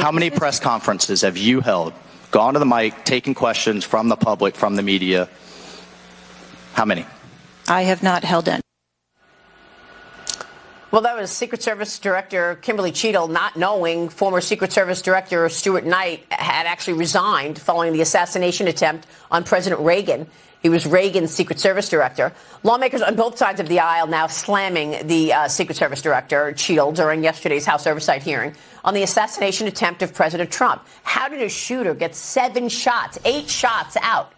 How many press conferences have you held, gone to the mic, taken questions from the public, from the media? How many? I have not held any. Well, that was Secret Service Director Kimberly Cheatle not knowing former Secret Service Director Stuart Knight had actually resigned following the assassination attempt on President Reagan. He was Reagan's Secret Service Director. Lawmakers on both sides of the aisle now slamming the Secret Service Director, Cheatle, during yesterday's House Oversight hearing on the assassination attempt of President Trump. How did a shooter get 7 shots, 8 shots out?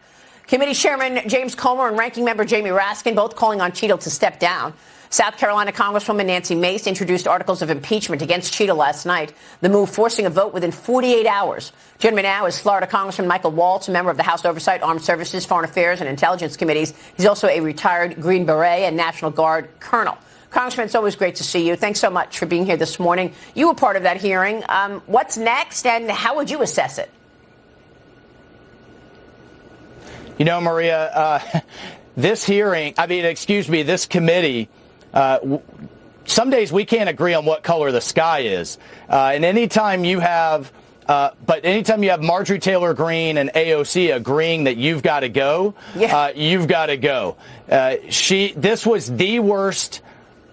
Committee Chairman James Comer and Ranking Member Jamie Raskin both calling on Cheatle to step down. South Carolina Congresswoman Nancy Mace introduced articles of impeachment against Cheatle last night, the move forcing a vote within 48 hours. Joining me now is Florida Congressman Michael Waltz, a member of the House Oversight, Armed Services, Foreign Affairs, and Intelligence Committees. He's also a retired Green Beret and National Guard colonel. Congressman, it's always great to see you. Thanks so much for being here this morning. You were part of that hearing. What's next, and how would you assess it? You know, Maria, this committee, some days we can't agree on what color the sky is. And anytime you have Marjorie Taylor Greene and AOC agreeing that you've got to go, you've got to go. This was the worst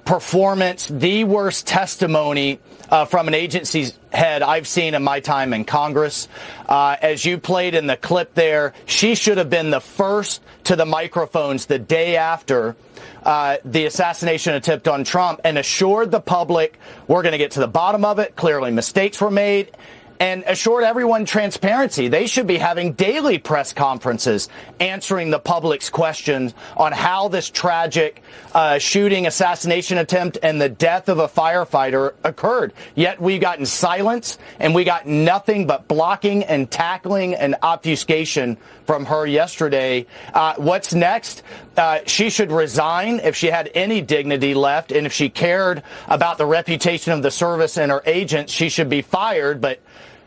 performance, the worst testimony from an agency's head I've seen in my time in Congress. As you played in the clip there, she should have been the first to the microphones the day after the assassination attempt on Trump and assured the public we're going to get to the bottom of it. Clearly mistakes were made. And assured everyone transparency. They should be having daily press conferences answering the public's questions on how this tragic shooting, assassination attempt, and the death of a firefighter occurred. Yet we've gotten silence, and we got nothing but blocking and tackling and obfuscation from her yesterday. What's next? She should resign if she had any dignity left, and if she cared about the reputation of the service and her agents, she should be fired. But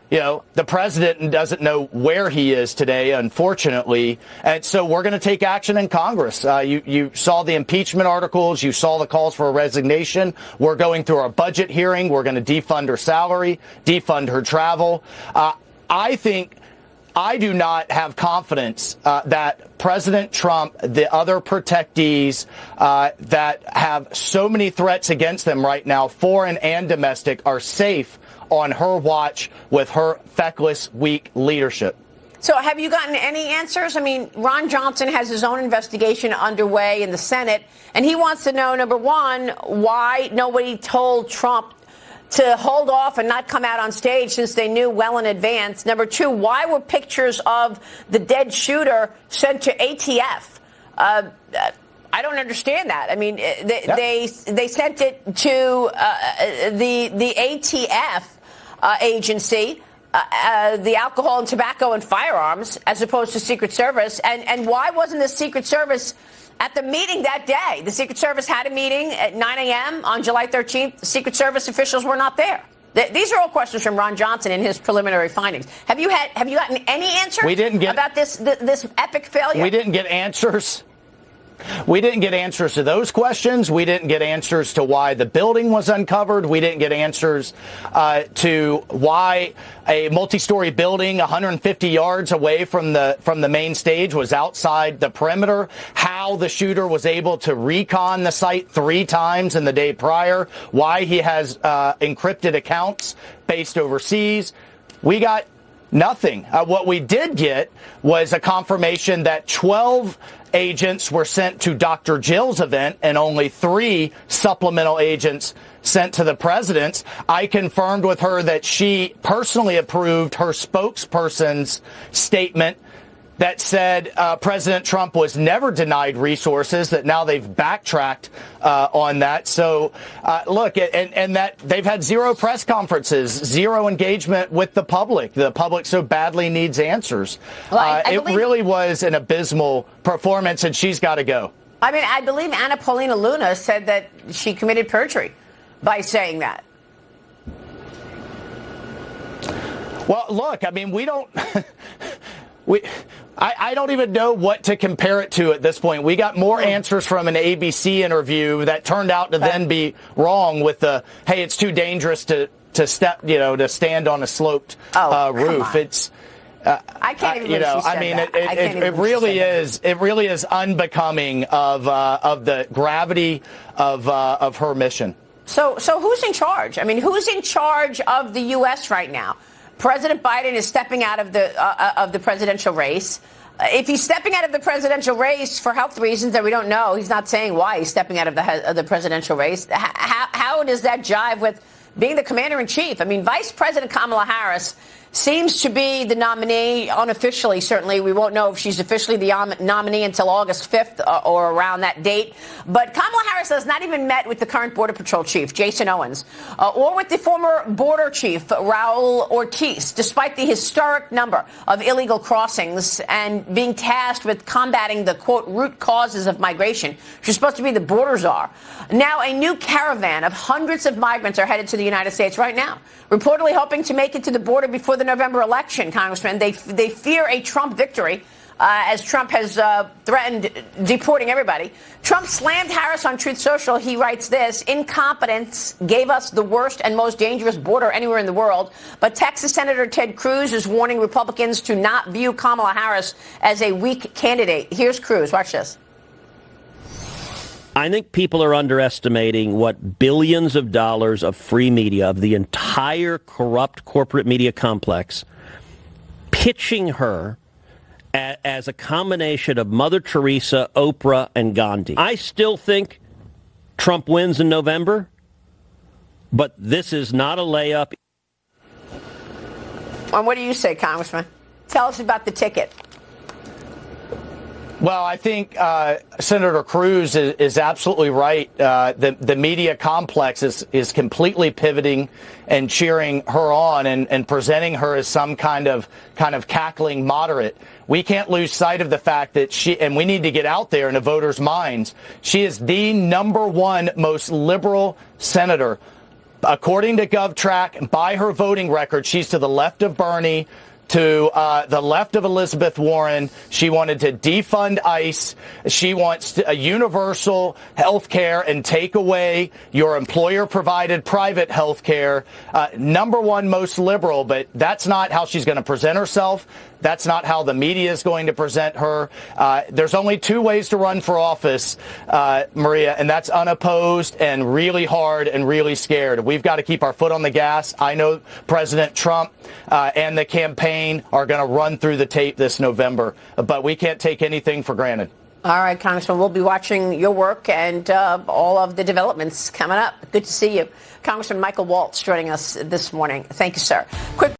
you know, the president doesn't know where he is today, unfortunately. And so we're going to take action in Congress. You saw the impeachment articles. You saw the calls for a resignation. We're going through our budget hearing. We're going to defund her salary, defund her travel. I do not have confidence that President Trump, the other protectees that have so many threats against them right now, foreign and domestic, are safe on her watch with her feckless, weak leadership. So have you gotten any answers? I mean, Ron Johnson has his own investigation underway in the Senate, and he wants to know, number one, why nobody told Trump to hold off and not come out on stage since they knew well in advance. Number two, why were pictures of the dead shooter sent to ATF? I don't understand that. I mean, they sent it to the ATF agency, the Alcohol and Tobacco and Firearms, as opposed to Secret Service. And why wasn't the Secret Service at the meeting that day? The Secret Service had a meeting at 9 a.m. on July 13th. The Secret Service officials were not there. These are all questions from Ron Johnson in his preliminary findings. Have you gotten any answers about this epic failure? We didn't get answers. We didn't get answers to those questions. We didn't get answers to why the building was uncovered. We didn't get answers to why a multi-story building 150 yards away from the main stage was outside the perimeter, how the shooter was able to recon the site 3 times in the day prior, why he has encrypted accounts based overseas. We got nothing. What we did get was a confirmation that 12 agents were sent to Dr. Jill's event and only 3 supplemental agents sent to the president's. I confirmed with her that she personally approved her spokesperson's statement that said President Trump was never denied resources, that now they've backtracked on that. So, look, and that they've had 0 press conferences, 0 engagement with the public. The public so badly needs answers. Well, it really was an abysmal performance, and she's got to go. I mean, I believe Anna Paulina Luna said that she committed perjury by saying that. Well, look, I mean, we don't... I don't even know what to compare it to at this point. We got more answers from an ABC interview that turned out to then be wrong with the, hey, it's too dangerous to to stand on a sloped roof. It's I can't even believe she said that. It really is unbecoming of the gravity of her mission. So who's in charge? I mean, who's in charge of the U.S. right now? President Biden is stepping out of the presidential race. If he's stepping out of the presidential race for health reasons that we don't know, he's not saying why he's stepping out of the presidential race. How does that jive with being the commander-in-chief? I mean, Vice President Kamala Harris seems to be the nominee unofficially. Certainly, we won't know if she's officially the nominee until August 5th or around that date. But Kamala Harris has not even met with the current Border Patrol chief, Jason Owens, or with the former border chief, Raul Ortiz, despite the historic number of illegal crossings and being tasked with combating the, quote, root causes of migration. She's supposed to be the border czar. Now, a new caravan of hundreds of migrants are headed to the United States right now, reportedly hoping to make it to the border before the November election, Congressman. They fear a Trump victory, as Trump has threatened deporting everybody. Trump slammed Harris on Truth Social. He writes this: incompetence gave us the worst and most dangerous border anywhere in the world. But Texas Senator Ted Cruz is warning Republicans to not view Kamala Harris as a weak candidate. Here's Cruz. Watch this. I think people are underestimating what billions of dollars of free media, of the entire corrupt corporate media complex, pitching her as a combination of Mother Teresa, Oprah, and Gandhi. I still think Trump wins in November, but this is not a layup. And what do you say, Congressman? Tell us about the ticket. Well, I think Senator Cruz is absolutely right. The media complex is completely pivoting and cheering her on and presenting her as some kind of cackling moderate. We can't lose sight of the fact that and we need to get out there in the voters' minds, she is the #1 most liberal senator. According to GovTrack, by her voting record, she's to the left of Bernie, to the left of Elizabeth Warren. She wanted to defund ICE. She wants a universal health care and take away your employer-provided private health care. #1 most liberal, but that's not how she's going to present herself. That's not how the media is going to present her. There's only 2 ways to run for office, Maria, and that's unopposed and really hard and really scared. We've got to keep our foot on the gas. I know President Trump and the campaign are going to run through the tape this November, but we can't take anything for granted. All right, Congressman, we'll be watching your work and all of the developments coming up. Good to see you. Congressman Michael Waltz joining us this morning. Thank you, sir. Quick